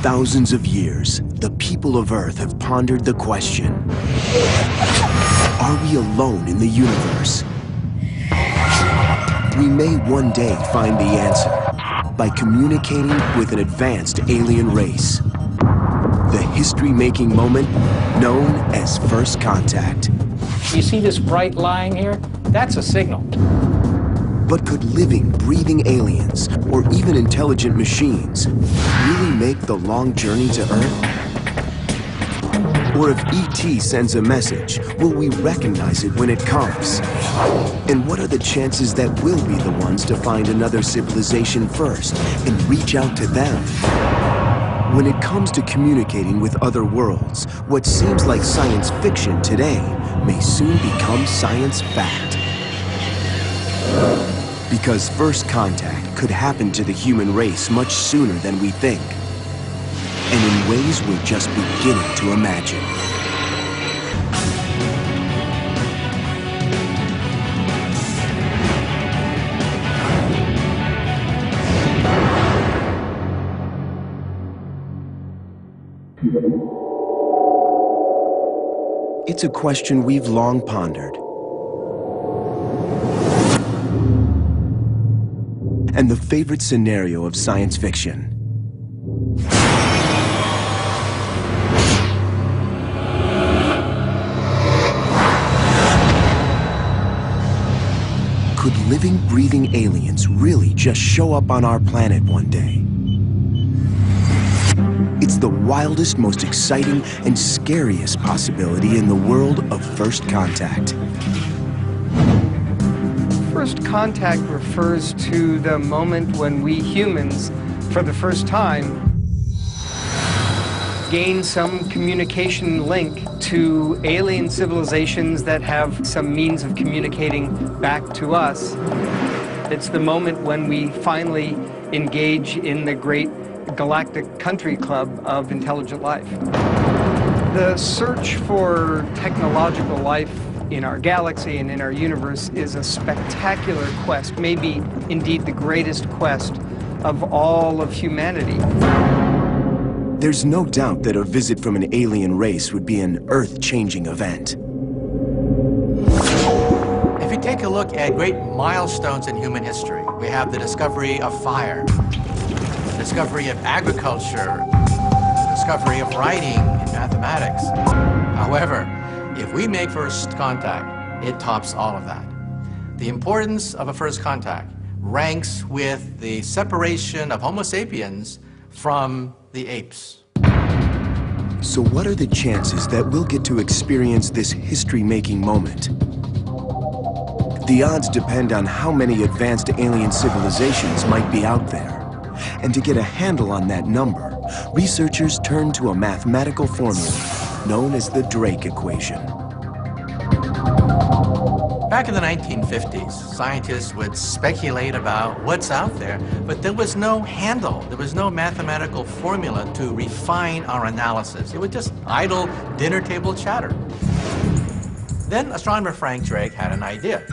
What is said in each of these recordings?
thousands of years, the people of Earth have pondered the question, are we alone in the universe? We may one day find the answer by communicating with an advanced alien race. The history-making moment known as first contact. You see this bright line here? That's a signal. But could living, breathing aliens, or even intelligent machines, really make the long journey to Earth? Or if ET sends a message, will we recognize it when it comes? And what are the chances that we'll be the ones to find another civilization first and reach out to them? When it comes to communicating with other worlds, what seems like science fiction today may soon become science fact. Because first contact could happen to the human race much sooner than we think. And in ways we're just beginning to imagine. It's a question we've long pondered. And the favorite scenario of science fiction. Could living, breathing aliens really just show up on our planet one day? It's the wildest, most exciting, and scariest possibility in the world of first contact. First contact refers to the moment when we humans, for the first time, gain some communication link to alien civilizations that have some means of communicating back to us. It's the moment when we finally engage in the great galactic country club of intelligent life. The search for technological life in our galaxy and in our universe is a spectacular quest, maybe indeed the greatest quest of all of humanity. There's no doubt that a visit from an alien race would be an earth-changing event. If you take a look at great milestones in human history, we have the discovery of fire, the discovery of agriculture, the discovery of writing and mathematics. However, if we make first contact, it tops all of that. The importance of a first contact ranks with the separation of Homo sapiens from the apes. So what are the chances that we'll get to experience this history-making moment? The odds depend on how many advanced alien civilizations might be out there. And to get a handle on that number, researchers turn to a mathematical formula known as the Drake equation. Back in the 1950s, scientists would speculate about what's out there, but there was no handle, there was no mathematical formula to refine our analysis. It was just idle dinner table chatter. Then astronomer Frank Drake had an idea.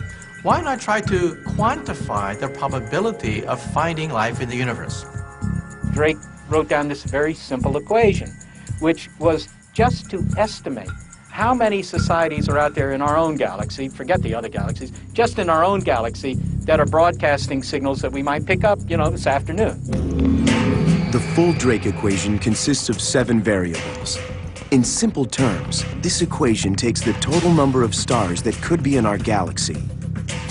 Why not try to quantify the probability of finding life in the universe? Drake wrote down this very simple equation, which was just to estimate how many societies are out there in our own galaxy, forget the other galaxies, just in our own galaxy that are broadcasting signals that we might pick up, this afternoon. The full Drake equation consists of 7 variables. In simple terms, this equation takes the total number of stars that could be in our galaxy.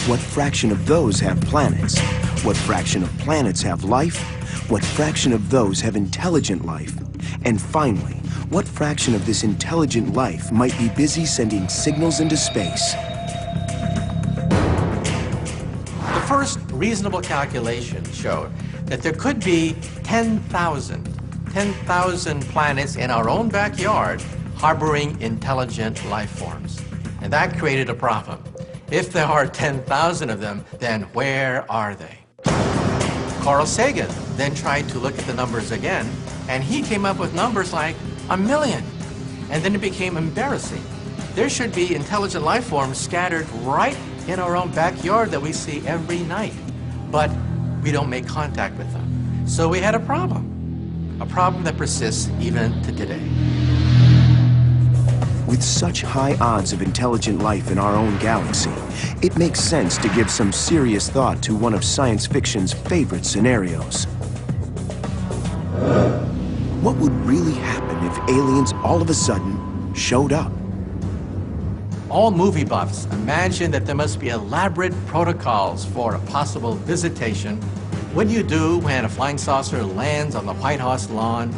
What fraction of those have planets? What fraction of planets have life? What fraction of those have intelligent life? And finally, what fraction of this intelligent life might be busy sending signals into space? The first reasonable calculation showed that there could be 10,000 planets in our own backyard harboring intelligent life forms. And that created a problem. If there are 10,000 of them, then where are they? Carl Sagan then tried to look at the numbers again, and he came up with numbers like 1 million. And then it became embarrassing. There should be intelligent life forms scattered right in our own backyard that we see every night, but we don't make contact with them. So we had a problem. a problem that persists even to today. With such high odds of intelligent life in our own galaxy, it makes sense to give some serious thought to one of science fiction's favorite scenarios. What would really happen if aliens all of a sudden showed up? All movie buffs imagine that there must be elaborate protocols for a possible visitation. What do you do when a flying saucer lands on the White House lawn?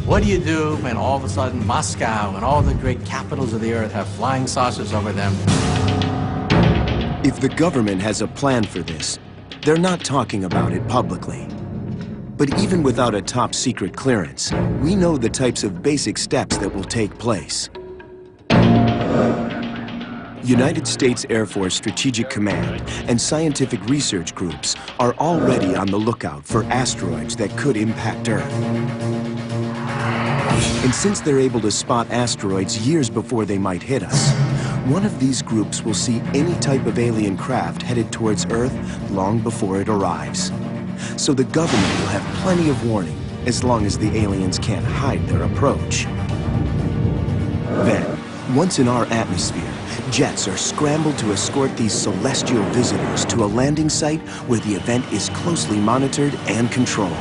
What do you do when all of a sudden Moscow and all the great capitals of the earth have flying saucers over them? If the government has a plan for this, they're not talking about it publicly. But even without a top-secret clearance, we know the types of basic steps that will take place. United States Air Force Strategic Command and scientific research groups are already on the lookout for asteroids that could impact Earth. And since they're able to spot asteroids years before they might hit us, one of these groups will see any type of alien craft headed towards Earth long before it arrives. So the government will have plenty of warning as long as the aliens can't hide their approach. Then, once in our atmosphere, jets are scrambled to escort these celestial visitors to a landing site where the event is closely monitored and controlled.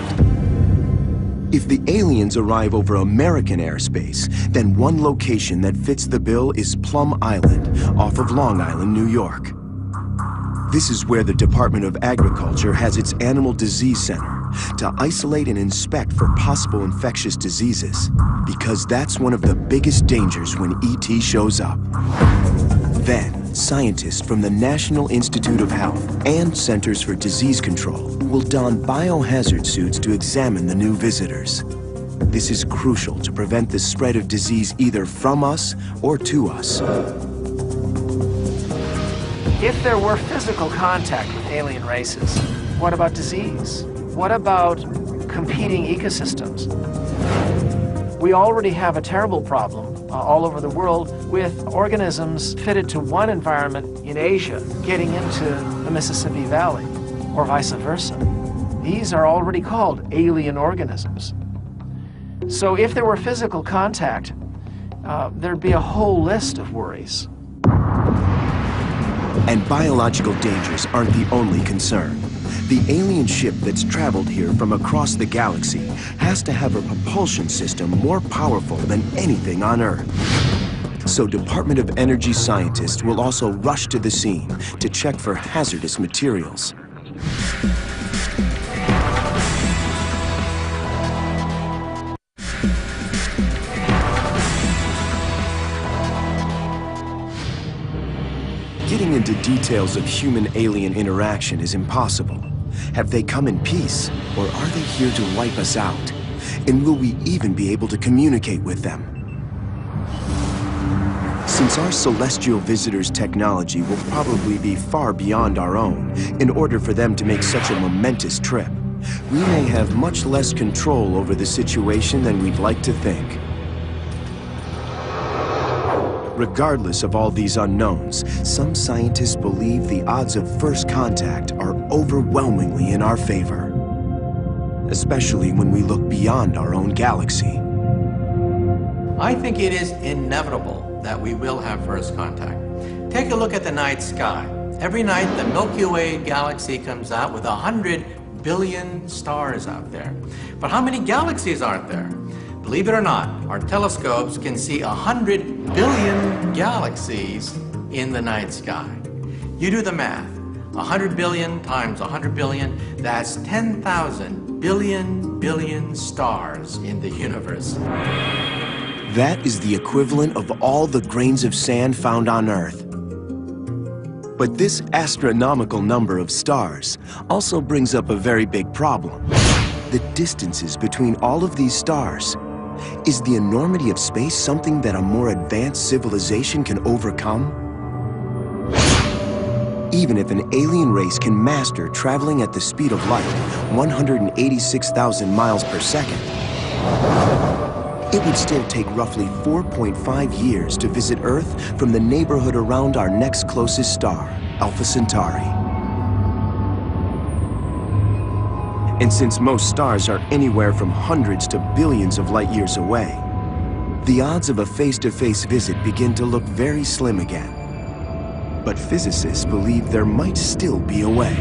If the aliens arrive over American airspace, then one location that fits the bill is Plum Island, off of Long Island, New York. This is where the Department of Agriculture has its Animal Disease Center to isolate and inspect for possible infectious diseases, because that's one of the biggest dangers when ET shows up. Then, scientists from the National Institute of Health and Centers for Disease Control will don biohazard suits to examine the new visitors. This is crucial to prevent the spread of disease either from us or to us. If there were physical contact with alien races, what about disease? What about competing ecosystems? We already have a terrible problem all over the world with organisms fitted to one environment in Asia getting into the Mississippi Valley, or vice versa. These are already called alien organisms. So if there were physical contact, there'd be a whole list of worries. And biological dangers aren't the only concern. The alien ship that's traveled here from across the galaxy has to have a propulsion system more powerful than anything on Earth. So Department of Energy scientists will also rush to the scene to check for hazardous materials. Getting into details of human-alien interaction is impossible. Have they come in peace, or are they here to wipe us out? And will we even be able to communicate with them? Since our celestial visitors' technology will probably be far beyond our own in order for them to make such a momentous trip, we may have much less control over the situation than we'd like to think. Regardless of all these unknowns, some scientists believe the odds of first contact are overwhelmingly in our favor, especially when we look beyond our own galaxy. I think it is inevitable that we will have first contact. Take a look at the night sky. Every night, the Milky Way galaxy comes out with 100 billion stars out there. But how many galaxies aren't there? Believe it or not, our telescopes can see 100 billion galaxies in the night sky. You do the math. 100 billion times 100 billion, that's 10,000 billion stars in the universe. That is the equivalent of all the grains of sand found on Earth. But this astronomical number of stars also brings up a very big problem. The distances between all of these stars. Is the enormity of space something that a more advanced civilization can overcome? Even if an alien race can master traveling at the speed of light, 186,000 miles per second, it would still take roughly 4.5 years to visit Earth from the neighborhood around our next closest star, Alpha Centauri. And since most stars are anywhere from hundreds to billions of light years away, the odds of a face-to-face visit begin to look very slim again. But physicists believe there might still be a way.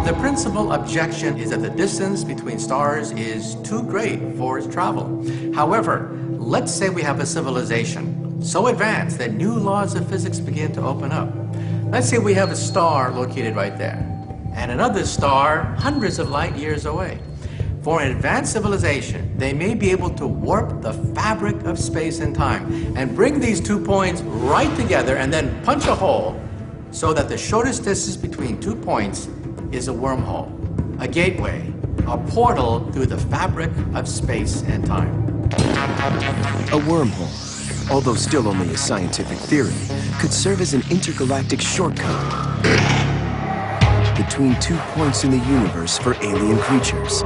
The principal objection is that the distance between stars is too great for its travel. However, let's say we have a civilization so advanced that new laws of physics begin to open up. Let's say we have a star located right there, and another star hundreds of light years away. For an advanced civilization, they may be able to warp the fabric of space and time and bring these 2 points right together and then punch a hole so that the shortest distance between 2 points is a wormhole, a gateway, a portal through the fabric of space and time. A wormhole, although still only a scientific theory, could serve as an intergalactic shortcut between 2 points in the universe for alien creatures.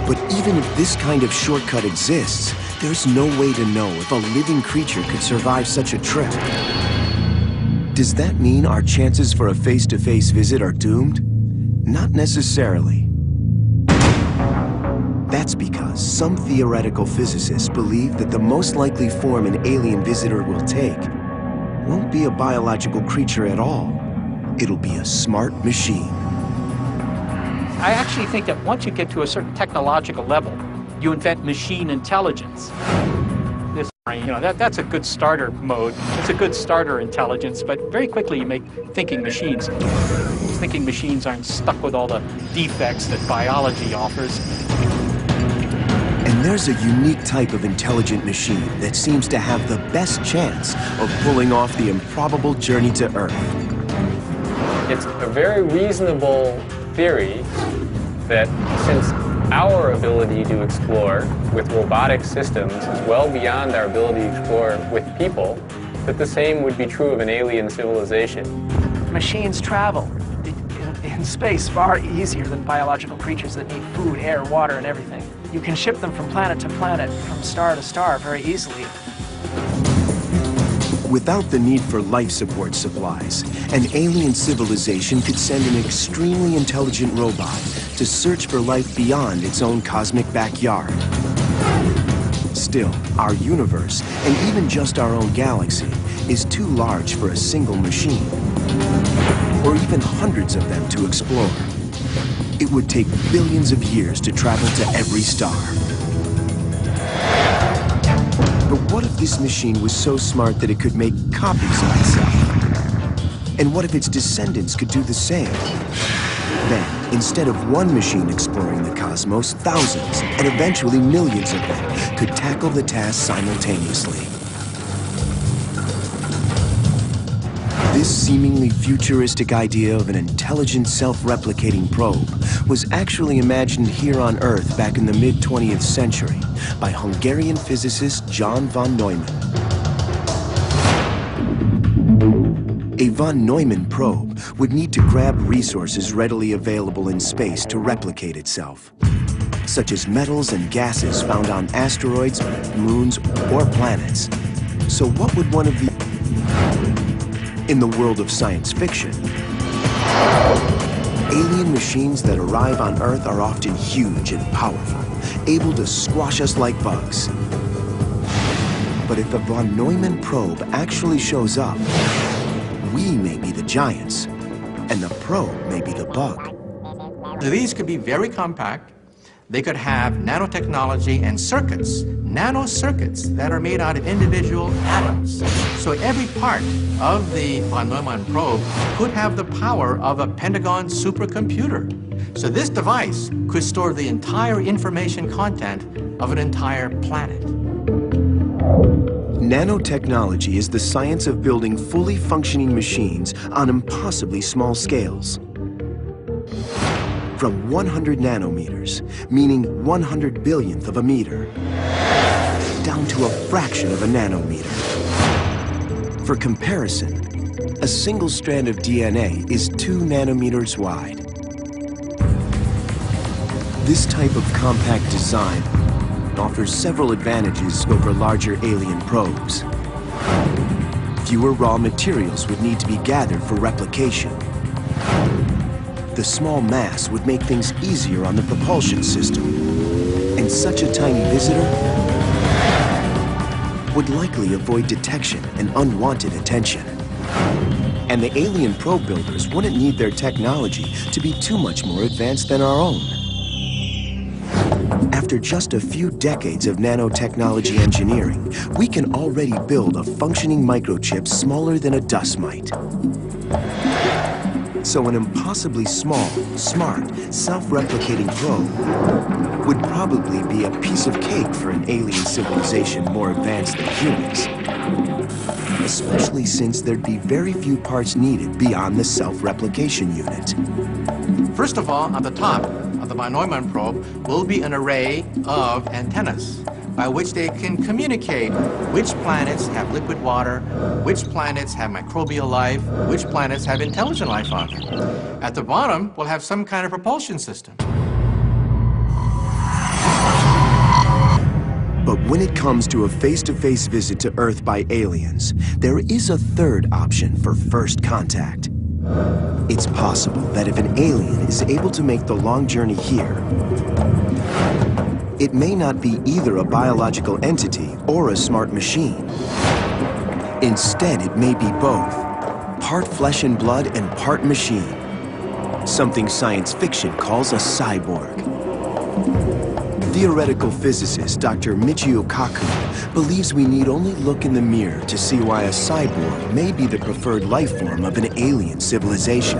But even if this kind of shortcut exists, there's no way to know if a living creature could survive such a trip. Does that mean our chances for a face-to-face visit are doomed? Not necessarily. That's because some theoretical physicists believe that the most likely form an alien visitor will take won't be a biological creature at all. It'll be a smart machine. I actually think that once you get to a certain technological level, you invent machine intelligence. This, that's a good starter mode. It's a good starter intelligence, but very quickly you make thinking machines. Thinking machines aren't stuck with all the defects that biology offers. And there's a unique type of intelligent machine that seems to have the best chance of pulling off the improbable journey to Earth. It's a very reasonable theory that since our ability to explore with robotic systems is well beyond our ability to explore with people, that the same would be true of an alien civilization. Machines travel in space far easier than biological creatures that need food, air, water, and everything. You can ship them from planet to planet, from star to star very easily. Without the need for life support supplies, an alien civilization could send an extremely intelligent robot to search for life beyond its own cosmic backyard. Still, our universe, and even just our own galaxy, is too large for a single machine, or even hundreds of them to explore. It would take billions of years to travel to every star. But what if this machine was so smart that it could make copies of itself? And what if its descendants could do the same? Then, instead of one machine exploring the cosmos, thousands, and eventually millions of them could tackle the task simultaneously. This seemingly futuristic idea of an intelligent, self-replicating probe was actually imagined here on Earth back in the mid-20th century by Hungarian physicist John von Neumann. A von Neumann probe would need to grab resources readily available in space to replicate itself, such as metals and gases found on asteroids, moons, or planets. So what would one of the... In the world of science fiction, alien machines that arrive on Earth are often huge and powerful, able to squash us like bugs. But if a von Neumann probe actually shows up, we may be the giants, and the probe may be the bug. These could be very compact. They could have nanotechnology and circuits, nanocircuits that are made out of individual atoms. So every part of the von Neumann probe could have the power of a Pentagon supercomputer. So this device could store the entire information content of an entire planet. Nanotechnology is the science of building fully functioning machines on impossibly small scales. From 100 nanometers, meaning 100 billionth of a meter, down to a fraction of a nanometer. For comparison, a single strand of DNA is 2 nanometers wide. This type of compact design offers several advantages over larger alien probes. Fewer raw materials would need to be gathered for replication. The small mass would make things easier on the propulsion system. And such a tiny visitor would likely avoid detection and unwanted attention. And the alien probe builders wouldn't need their technology to be too much more advanced than our own. After just a few decades of nanotechnology engineering, we can already build a functioning microchip smaller than a dust mite. So an impossibly small, smart, self-replicating probe would probably be a piece of cake for an alien civilization more advanced than humans. Especially since there'd be very few parts needed beyond the self-replication unit. First of all, on the top of the von Neumann probe will be an array of antennas by which they can communicate which planets have liquid water, which planets have microbial life, which planets have intelligent life on them. At the bottom, we'll have some kind of propulsion system. But when it comes to a face-to-face visit to Earth by aliens, there is a third option for first contact. It's possible that if an alien is able to make the long journey here, it may not be either a biological entity or a smart machine. Instead, it may be both, part flesh and blood and part machine. Something science fiction calls a cyborg. Theoretical physicist Dr. Michio Kaku believes we need only look in the mirror to see why a cyborg may be the preferred life form of an alien civilization.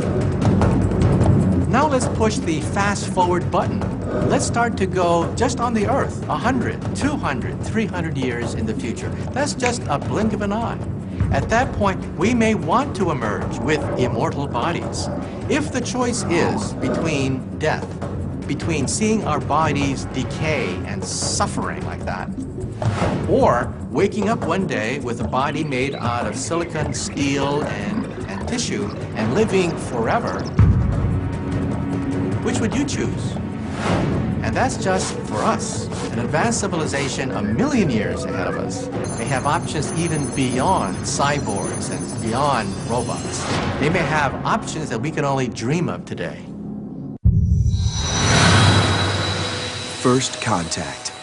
Now let's push the fast-forward button. Let's start to go just on the Earth, 100, 200, 300 years in the future. That's just a blink of an eye. At that point, we may want to emerge with immortal bodies. If the choice is between death, between seeing our bodies decay and suffering like that, or waking up one day with a body made out of silicon, steel, and tissue, and living forever, which would you choose? And that's just for us. An advanced civilization a million years ahead of us may have options even beyond cyborgs and beyond robots. They may have options that we can only dream of today. First contact.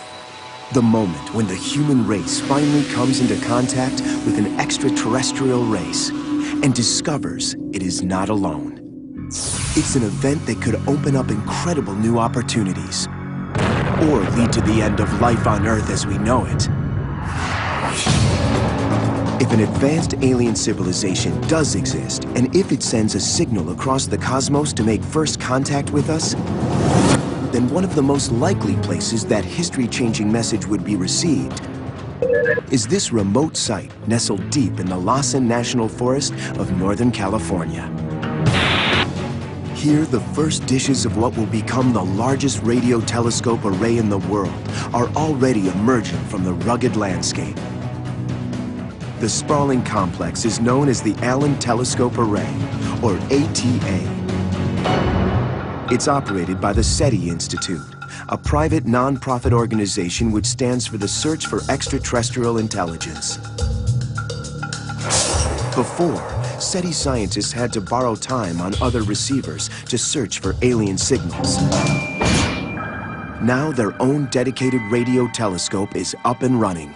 The moment when the human race finally comes into contact with an extraterrestrial race and discovers it is not alone. It's an event that could open up incredible new opportunities or lead to the end of life on Earth as we know it. If an advanced alien civilization does exist, and if it sends a signal across the cosmos to make first contact with us, then one of the most likely places that history-changing message would be received is this remote site nestled deep in the Lhasa National Forest of Northern California. Here, the first dishes of what will become the largest radio telescope array in the world are already emerging from the rugged landscape. The sprawling complex is known as the Allen Telescope Array, or ATA. It's operated by the SETI Institute, a private non-profit organization which stands for the Search for Extraterrestrial Intelligence. Before, SETI scientists had to borrow time on other receivers to search for alien signals. Now their own dedicated radio telescope is up and running.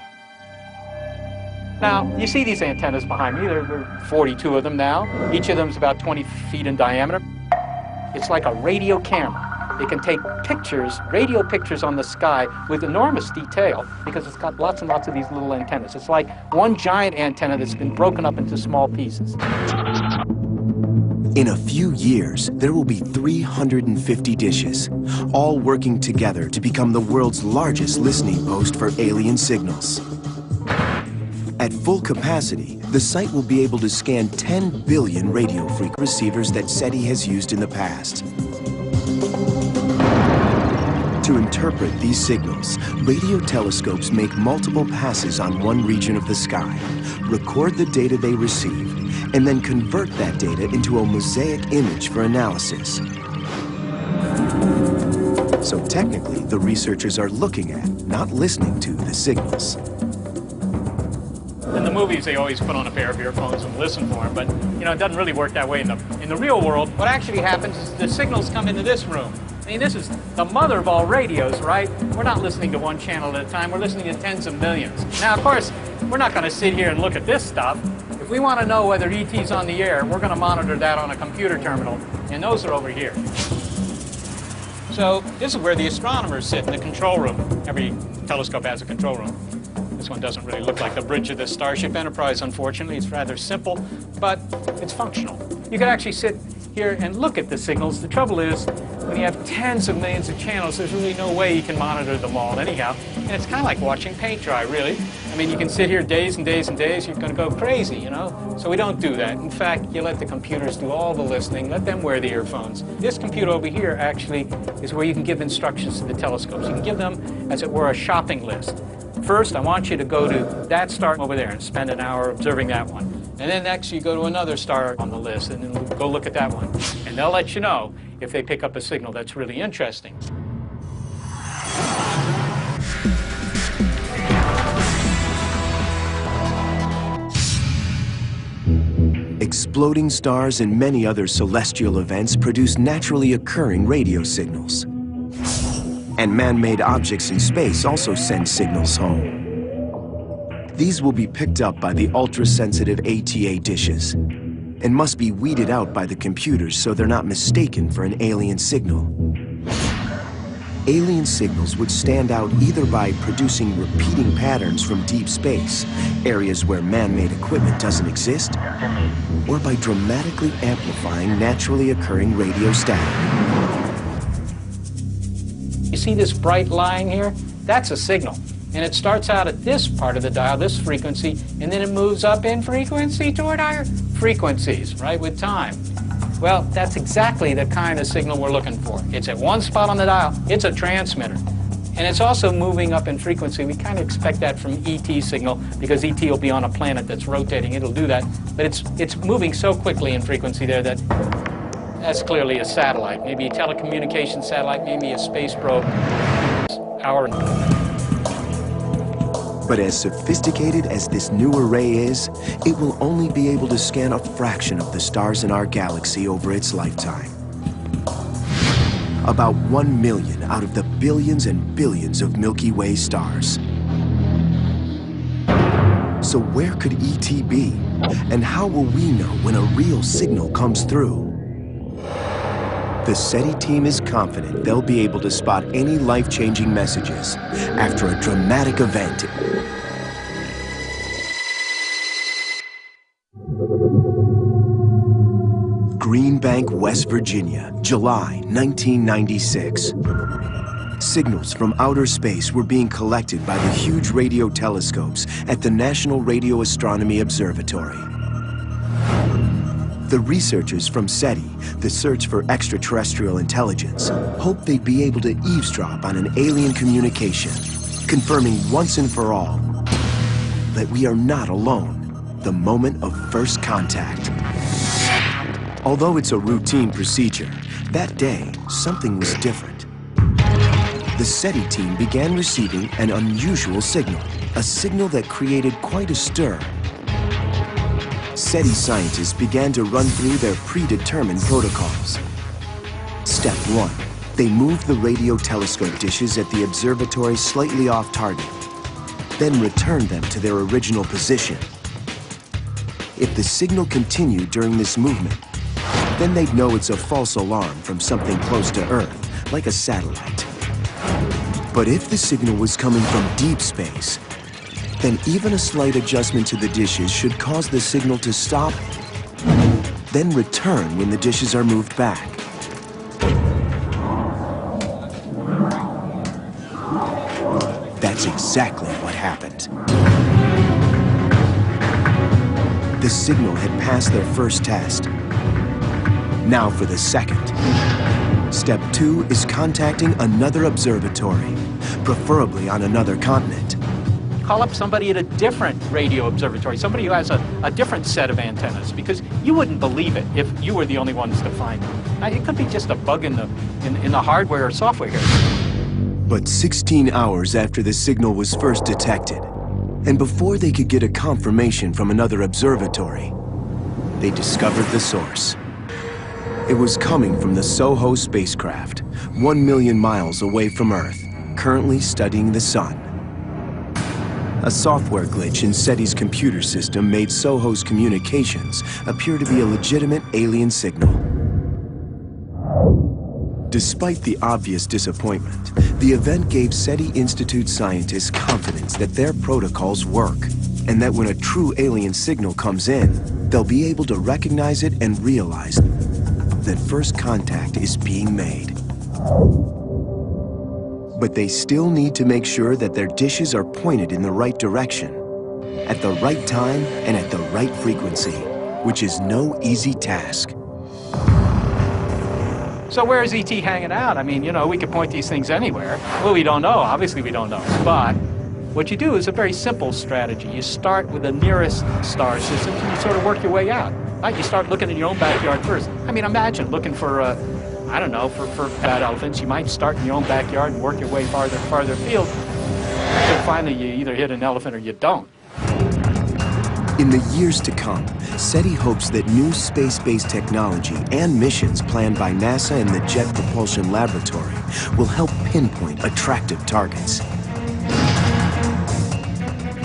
Now, you see these antennas behind me. There are 42 of them now. Each of them is about 20 feet in diameter. It's like a radio camera. It can take pictures, radio pictures on the sky with enormous detail because it's got lots and lots of these little antennas. It's like one giant antenna that's been broken up into small pieces. In a few years, there will be 350 dishes, all working together to become the world's largest listening post for alien signals. At full capacity, the site will be able to scan 10 billion radio frequency receivers that SETI has used in the past. To interpret these signals, radio telescopes make multiple passes on one region of the sky, record the data they receive, and then convert that data into a mosaic image for analysis. So technically, the researchers are looking at, not listening to, the signals. In the movies, they always put on a pair of earphones and listen for them, but you know, it doesn't really work that way in the real world. What actually happens is the signals come into this room. I mean, this is the mother of all radios, right? We're not listening to one channel at a time. We're listening to tens of millions. Now, of course, we're not going to sit here and look at this stuff. If we want to know whether ET's on the air, we're going to monitor that on a computer terminal, and those are over here. So this is where the astronomers sit in the control room. Every telescope has a control room. This one doesn't really look like the bridge of the Starship Enterprise, unfortunately. It's rather simple, but it's functional. You can actually sit here and look at the signals. The trouble is, when you have tens of millions of channels, there's really no way you can monitor them all anyhow. And it's kind of like watching paint dry, really. I mean, you can sit here days and days and days, you're going to go crazy, you know? So we don't do that. In fact, you let the computers do all the listening, let them wear the earphones. This computer over here actually is where you can give instructions to the telescopes. You can give them, as it were, a shopping list. First, I want you to go to that star over there and spend an hour observing that one. And then next, you go to another star on the list and then go look at that one. And they'll let you know if they pick up a signal that's really interesting. Exploding stars and many other celestial events produce naturally occurring radio signals. And man-made objects in space also send signals home. These will be picked up by the ultra-sensitive ATA dishes and must be weeded out by the computers so they're not mistaken for an alien signal. Alien signals would stand out either by producing repeating patterns from deep space, areas where man-made equipment doesn't exist, or by dramatically amplifying naturally occurring radio static. You see this bright line here? That's a signal. And it starts out at this part of the dial, this frequency, and then it moves up in frequency toward higher frequencies, right, with time. Well, that's exactly the kind of signal we're looking for. It's at one spot on the dial. It's a transmitter. And it's also moving up in frequency. We kind of expect that from ET signal because ET will be on a planet that's rotating. It'll do that. But it's moving so quickly in frequency there that that's clearly a satellite. Maybe a telecommunications satellite, maybe a space probe. But as sophisticated as this new array is, it will only be able to scan a fraction of the stars in our galaxy over its lifetime. About 1 million out of the billions and billions of Milky Way stars. So where could ET be? And how will we know when a real signal comes through? The SETI team is confident they'll be able to spot any life-changing messages after a dramatic event. Green Bank, West Virginia, July 1996. Signals from outer space were being collected by the huge radio telescopes at the National Radio Astronomy Observatory. The researchers from SETI, the Search for Extraterrestrial Intelligence, hoped they'd be able to eavesdrop on an alien communication, confirming once and for all that we are not alone, the moment of first contact. Although it's a routine procedure, that day, something was different. The SETI team began receiving an unusual signal, a signal that created quite a stir. SETI scientists began to run through their predetermined protocols. Step 1. They moved the radio telescope dishes at the observatory slightly off target, then returned them to their original position. If the signal continued during this movement, then they'd know it's a false alarm from something close to Earth, like a satellite. But if the signal was coming from deep space, then even a slight adjustment to the dishes should cause the signal to stop, then return when the dishes are moved back. That's exactly what happened. The signal had passed their first test. Now for the second. Step 2 is contacting another observatory, preferably on another continent. Call up somebody at a different radio observatory, somebody who has a different set of antennas, because you wouldn't believe it if you were the only ones to find it. Now, it could be just a bug in the hardware or software here. But 16 hours after the signal was first detected, And before they could get a confirmation from another observatory, they discovered the source. It was coming from the SOHO spacecraft, 1 million miles away from Earth, currently studying the sun. A software glitch in SETI's computer system made SOHO's communications appear to be a legitimate alien signal. Despite the obvious disappointment, the event gave SETI Institute scientists confidence that their protocols work, and that when a true alien signal comes in, they'll be able to recognize it and realize that first contact is being made. But they still need to make sure that their dishes are pointed in the right direction, at the right time and at the right frequency, which is no easy task. So where is ET hanging out? I mean, you know, we could point these things anywhere. Well, we don't know. Obviously, we don't know. But what you do is a very simple strategy. You start with the nearest star systems and you sort of work your way out. Right? You start looking in your own backyard first. I mean, imagine looking for, I don't know, for bad elephants. You might start in your own backyard and work your way farther afield. Until finally you either hit an elephant or you don't. In the years to come, SETI hopes that new space-based technology and missions planned by NASA and the Jet Propulsion Laboratory will help pinpoint attractive targets.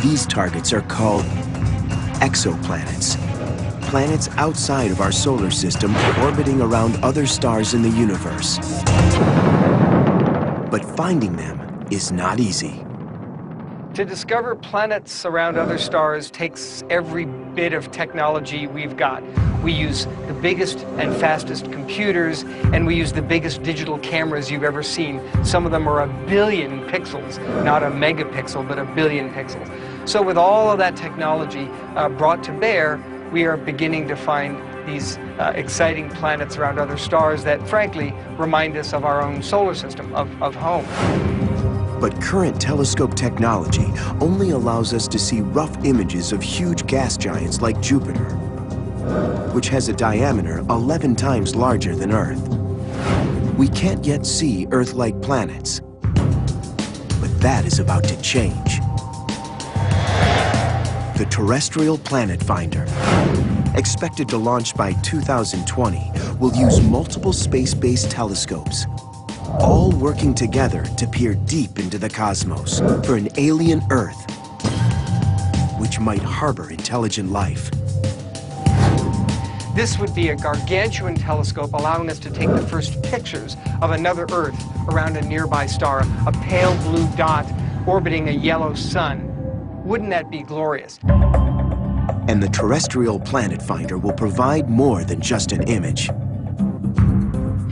These targets are called exoplanets. Planets outside of our solar system orbiting around other stars in the universe. But finding them is not easy. To discover planets around other stars takes every bit of technology we've got. We use the biggest and fastest computers, and we use the biggest digital cameras you've ever seen. Some of them are 1 billion pixels, not a megapixel, but 1 billion pixels. So with all of that technology brought to bear, we are beginning to find these exciting planets around other stars that, frankly, remind us of our own solar system, of home. But current telescope technology only allows us to see rough images of huge gas giants like Jupiter, which has a diameter 11 times larger than Earth. We can't yet see Earth-like planets, but that is about to change. The Terrestrial Planet Finder, expected to launch by 2020, will use multiple space-based telescopes, all working together to peer deep into the cosmos for an alien Earth, which might harbor intelligent life. This would be a gargantuan telescope allowing us to take the first pictures of another Earth around a nearby star, a pale blue dot orbiting a yellow sun. Wouldn't that be glorious? And the Terrestrial Planet Finder will provide more than just an image.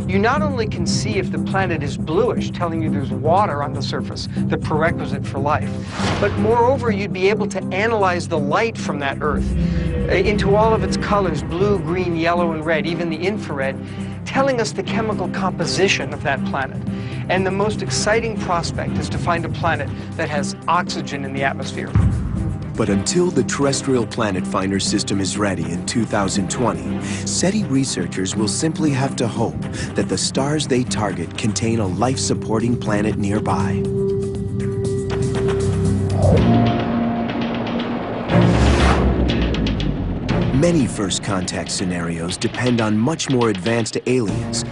You not only can see if the planet is bluish, telling you there's water on the surface, the prerequisite for life, but moreover, you'd be able to analyze the light from that Earth into all of its colors, blue, green, yellow, and red, even the infrared, telling us the chemical composition of that planet. And the most exciting prospect is to find a planet that has oxygen in the atmosphere. But until the Terrestrial Planet Finder system is ready in 2020, SETI researchers will simply have to hope that the stars they target contain a life-supporting planet nearby. Many first contact scenarios depend on much more advanced aliens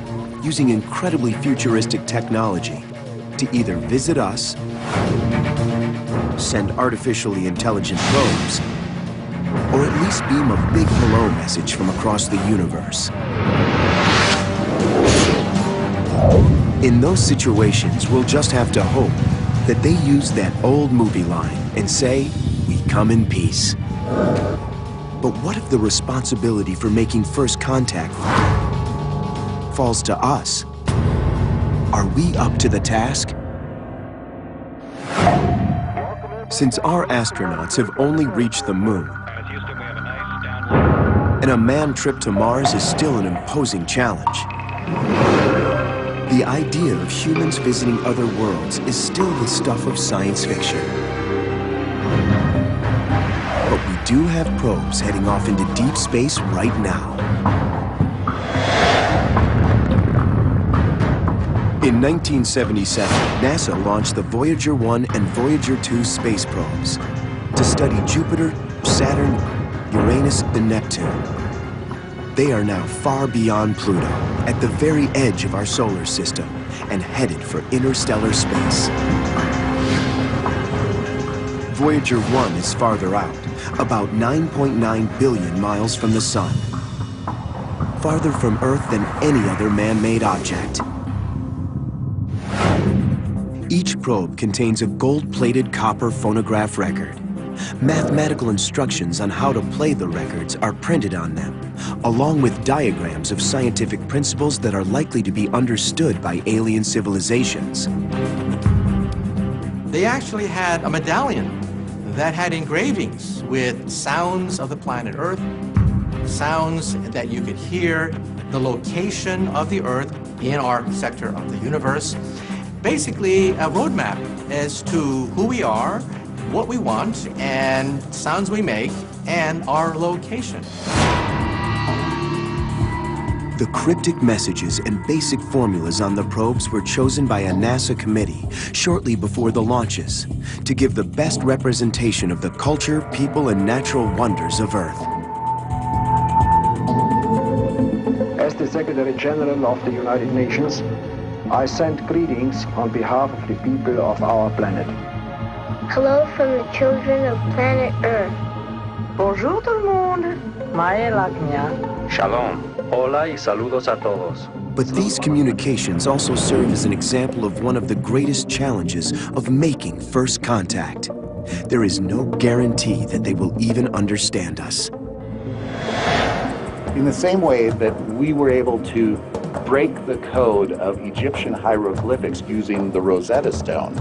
using incredibly futuristic technology to either visit us, send artificially intelligent probes, or at least beam a big hello message from across the universe. In those situations, we'll just have to hope that they use that old movie line and say, "We come in peace." But what if the responsibility for making first contact falls to us? Are we up to the task? Since our astronauts have only reached the moon, and a manned trip to Mars is still an imposing challenge, the idea of humans visiting other worlds is still the stuff of science fiction. But we do have probes heading off into deep space right now. In 1977, NASA launched the Voyager 1 and Voyager 2 space probes. to study Jupiter, Saturn, Uranus, and Neptune. They are now far beyond Pluto, at the very edge of our solar system, and headed for interstellar space. Voyager 1 is farther out, about 9.9 billion miles from the Sun. Farther from Earth than any other man-made object. Each probe contains a gold-plated copper phonograph record. Mathematical instructions on how to play the records are printed on them, along with diagrams of scientific principles that are likely to be understood by alien civilizations. They actually had a medallion that had engravings with sounds of the planet Earth, sounds that you could hear, the location of the Earth in our sector of the universe. Basically, a roadmap as to who we are, what we want, and sounds we make, and our location. The cryptic messages and basic formulas on the probes were chosen by a NASA committee shortly before the launches to give the best representation of the culture, people, and natural wonders of Earth. As the Secretary General of the United Nations, I send greetings on behalf of the people of our planet. Hello from the children of planet Earth. Bonjour tout le monde. Shalom. Hola y saludos a todos. But these communications also serve as an example of one of the greatest challenges of making first contact. There is no guarantee that they will even understand us. In the same way that we were able to break the code of Egyptian hieroglyphics using the Rosetta Stone,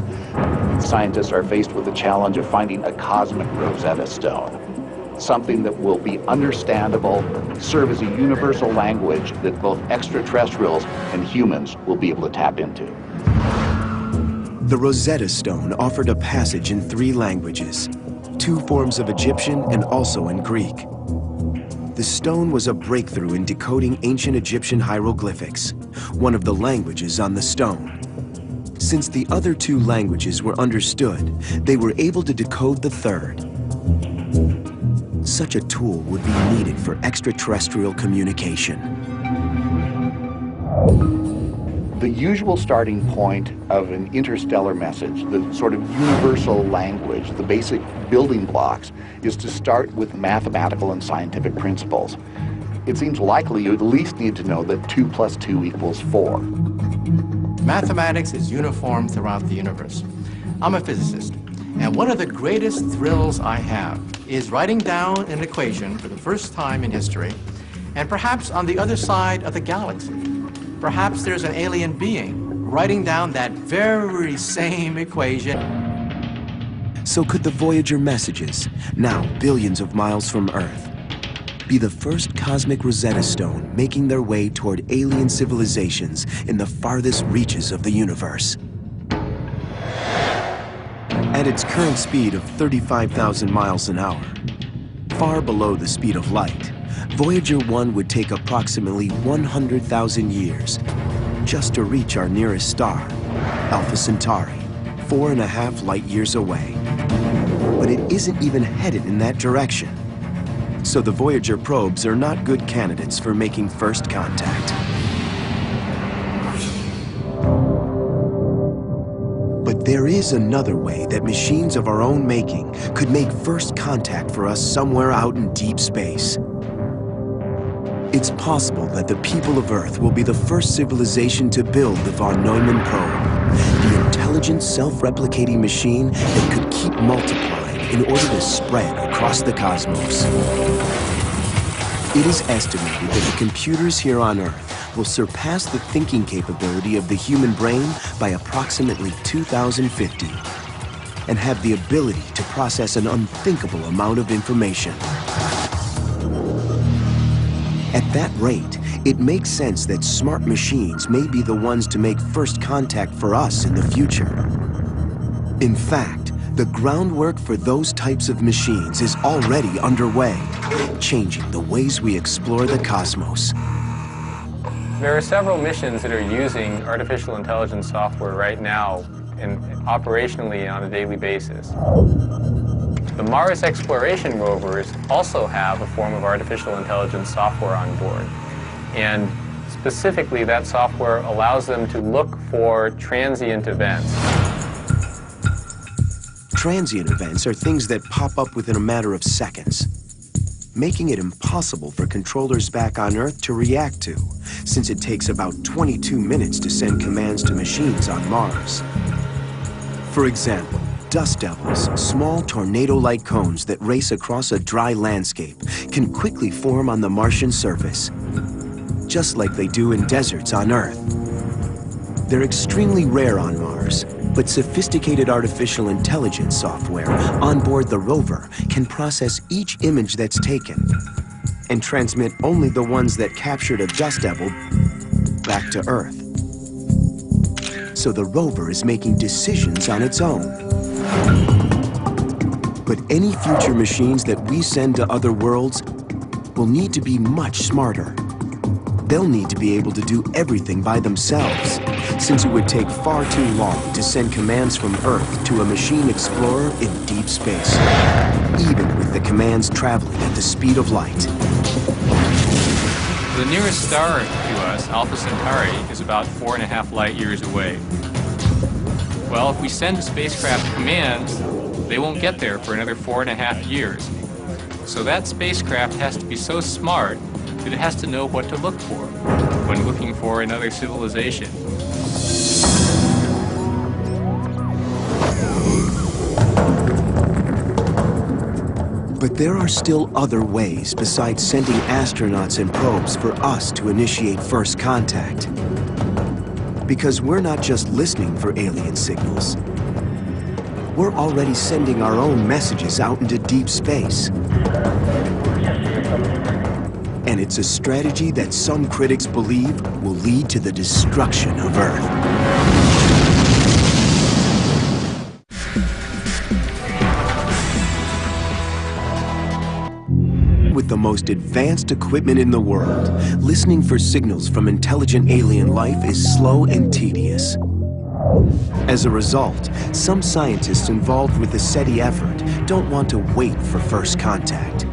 scientists are faced with the challenge of finding a cosmic Rosetta Stone, something that will be understandable, serve as a universal language that both extraterrestrials and humans will be able to tap into. The Rosetta Stone offered a passage in 3 languages, 2 forms of Egyptian and also in Greek. The stone was a breakthrough in decoding ancient Egyptian hieroglyphics, one of the languages on the stone. Since the other 2 languages were understood, they were able to decode the 3rd. Such a tool would be needed for extraterrestrial communication. The usual starting point of an interstellar message, the sort of universal language, the basic building blocks, is to start with mathematical and scientific principles. It seems likely you at least need to know that 2 + 2 = 4. Mathematics is uniform throughout the universe. I'm a physicist, and one of the greatest thrills I have is writing down an equation for the first time in history, and perhaps on the other side of the galaxy, perhaps there's an alien being writing down that very same equation. So could the Voyager messages, now billions of miles from Earth, be the first cosmic Rosetta Stone making their way toward alien civilizations in the farthest reaches of the universe? At its current speed of 35,000 miles an hour, far below the speed of light, Voyager 1 would take approximately 100,000 years just to reach our nearest star, Alpha Centauri, 4.5 light years away. But it isn't even headed in that direction. So the Voyager probes are not good candidates for making first contact. But there is another way that machines of our own making could make first contact for us somewhere out in deep space. It's possible that the people of Earth will be the first civilization to build the von Neumann probe, the intelligent, self-replicating machine that could keep multiplying in order to spread across the cosmos. It is estimated that the computers here on Earth will surpass the thinking capability of the human brain by approximately 2050 and have the ability to process an unthinkable amount of information. At that rate, it makes sense that smart machines may be the ones to make first contact for us in the future. In fact, the groundwork for those types of machines is already underway, changing the ways we explore the cosmos. There are several missions that are using artificial intelligence software right now and operationally on a daily basis. The Mars exploration rovers also have a form of artificial intelligence software on board. And specifically, that software allows them to look for transient events. Transient events are things that pop up within a matter of seconds, making it impossible for controllers back on Earth to react to, since it takes about 22 minutes to send commands to machines on Mars. For example, dust devils, small tornado-like cones that race across a dry landscape, can quickly form on the Martian surface, just like they do in deserts on Earth. They're extremely rare on Mars, but sophisticated artificial intelligence software on board the rover can process each image that's taken and transmit only the ones that captured a dust devil back to Earth. So the rover is making decisions on its own. But any future machines that we send to other worlds will need to be much smarter. They'll need to be able to do everything by themselves, since it would take far too long to send commands from Earth to a machine explorer in deep space, even with the commands traveling at the speed of light. The nearest star to us, Alpha Centauri, is about 4.5 light years away. Well, if we send spacecraft commands, they won't get there for another 4.5 years. So that spacecraft has to be so smart that it has to know what to look for when looking for another civilization. But there are still other ways besides sending astronauts and probes for us to initiate first contact. Because we're not just listening for alien signals. We're already sending our own messages out into deep space. And it's a strategy that some critics believe will lead to the destruction of Earth. With the most advanced equipment in the world, listening for signals from intelligent alien life is slow and tedious. As a result, some scientists involved with the SETI effort don't want to wait for first contact.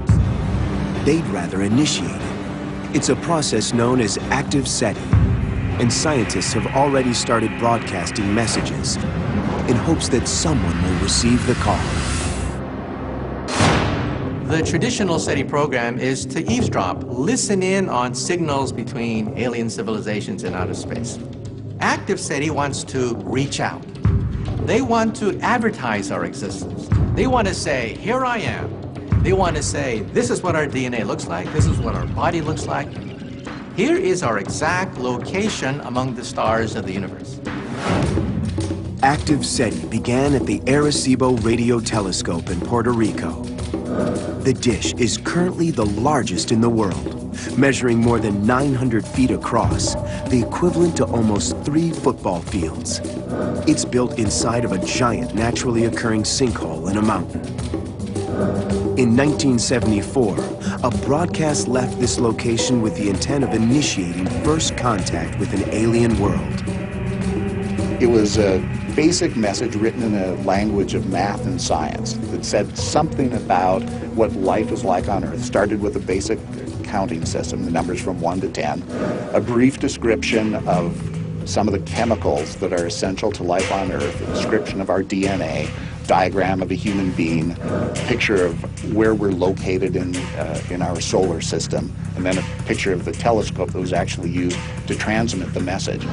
They'd rather initiate it. It's a process known as active SETI, and scientists have already started broadcasting messages in hopes that someone will receive the call. The traditional SETI program is to eavesdrop, listen in on signals between alien civilizations in outer space. Active SETI wants to reach out. They want to advertise our existence. They want to say, here I am. They want to say, this is what our DNA looks like, this is what our body looks like. Here is our exact location among the stars of the universe. Active SETI began at the Arecibo Radio Telescope in Puerto Rico. The dish is currently the largest in the world, measuring more than 900 feet across, the equivalent to almost 3 football fields. It's built inside of a giant naturally occurring sinkhole in a mountain. In 1974, a broadcast left this location with the intent of initiating first contact with an alien world. It was a basic message written in a language of math and science that said something about what life is like on Earth. Started with a basic counting system, the numbers from 1 to 10, a brief description of some of the chemicals that are essential to life on Earth, a description of our DNA, diagram of a human being, picture of where we're located in our solar system, and then a picture of the telescope that was actually used to transmit the message.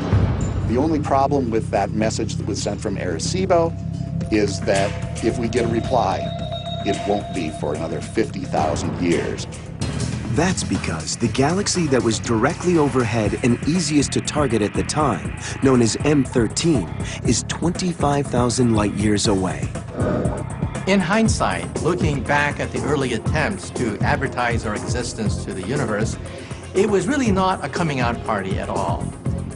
The only problem with that message that was sent from Arecibo is that if we get a reply, it won't be for another 50,000 years. That's because the galaxy that was directly overhead and easiest to target at the time, known as M13, is 25,000 light years away. In hindsight, looking back at the early attempts to advertise our existence to the universe, it was really not a coming out party at all.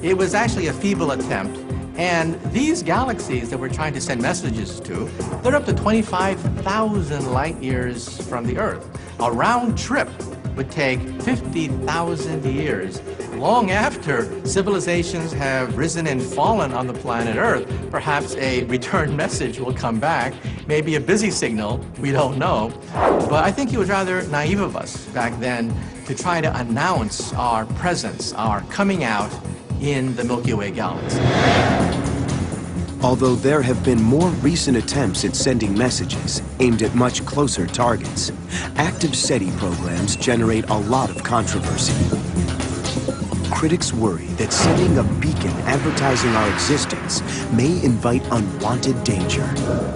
It was actually a feeble attempt, and these galaxies that we're trying to send messages to, they're up to 25,000 light years from the Earth. A round trip would take 50,000 years. Long after civilizations have risen and fallen on the planet Earth, perhaps a return message will come back, maybe a busy signal, we don't know. But I think it was rather naive of us back then to try to announce our presence, our coming out in the Milky Way galaxy. Although there have been more recent attempts at sending messages aimed at much closer targets, active SETI programs generate a lot of controversy. Critics worry that sending a beacon advertising our existence may invite unwanted danger.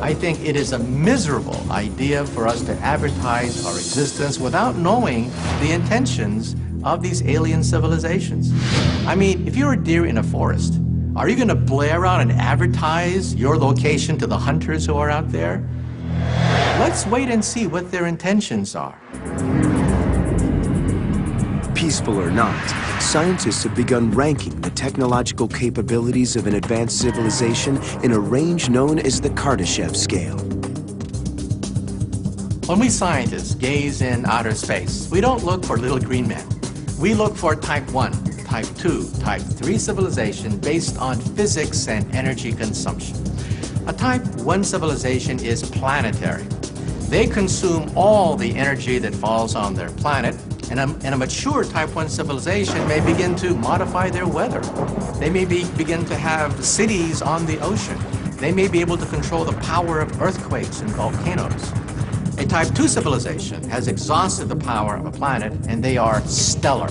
I think it is a miserable idea for us to advertise our existence without knowing the intentions of these alien civilizations. I mean, if you're a deer in a forest, are you going to blare out and advertise your location to the hunters who are out there? Let's wait and see what their intentions are. Peaceful or not, scientists have begun ranking the technological capabilities of an advanced civilization in a range known as the Kardashev scale. When we scientists gaze in outer space, we don't look for little green men. We look for type 1, type 2, type 3 civilization based on physics and energy consumption. A type 1 civilization is planetary. They consume all the energy that falls on their planet, and a mature type 1 civilization may begin to modify their weather. They may begin to have cities on the ocean. They may be able to control the power of earthquakes and volcanoes. A type 2 civilization has exhausted the power of a planet, and they are stellar.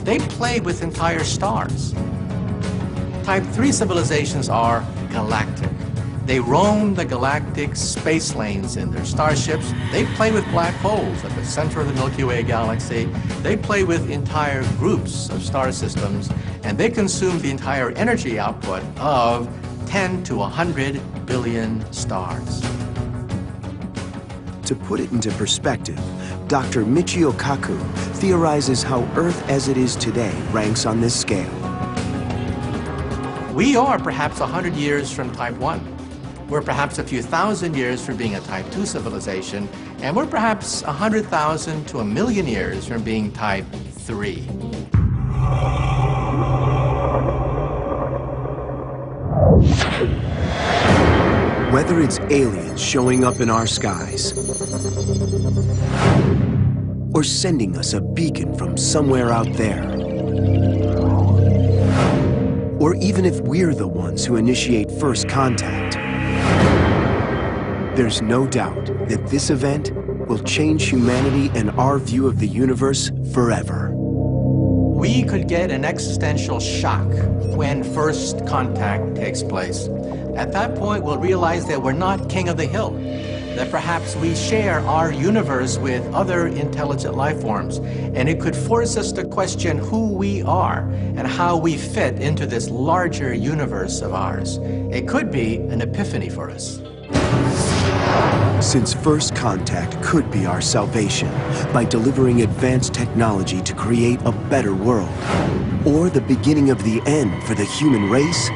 They play with entire stars. Type 3 civilizations are galactic. They roam the galactic space lanes in their starships. They play with black holes at the center of the Milky Way galaxy. They play with entire groups of star systems, and they consume the entire energy output of 10 to 100 billion stars. To put it into perspective, Dr. Michio Kaku theorizes how Earth as it is today ranks on this scale. We are perhaps 100 years from type 1. We're perhaps a few thousand years from being a type 2 civilization, and we're perhaps 100,000 to 1,000,000 years from being type 3. Whether it's aliens showing up in our skies, or sending us a beacon from somewhere out there, or even if we're the ones who initiate first contact, there's no doubt that this event will change humanity and our view of the universe forever. We could get an existential shock when first contact takes place. At that point, we'll realize that we're not king of the hill, that perhaps we share our universe with other intelligent life forms, and it could force us to question who we are and how we fit into this larger universe of ours. It could be an epiphany for us. Since first contact could be our salvation by delivering advanced technology to create a better world, or the beginning of the end for the human race,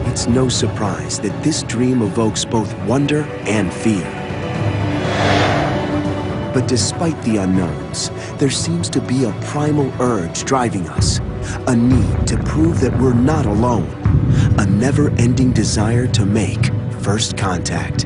it's no surprise that this dream evokes both wonder and fear. But despite the unknowns, there seems to be a primal urge driving us, a need to prove that we're not alone, a never-ending desire to make first contact.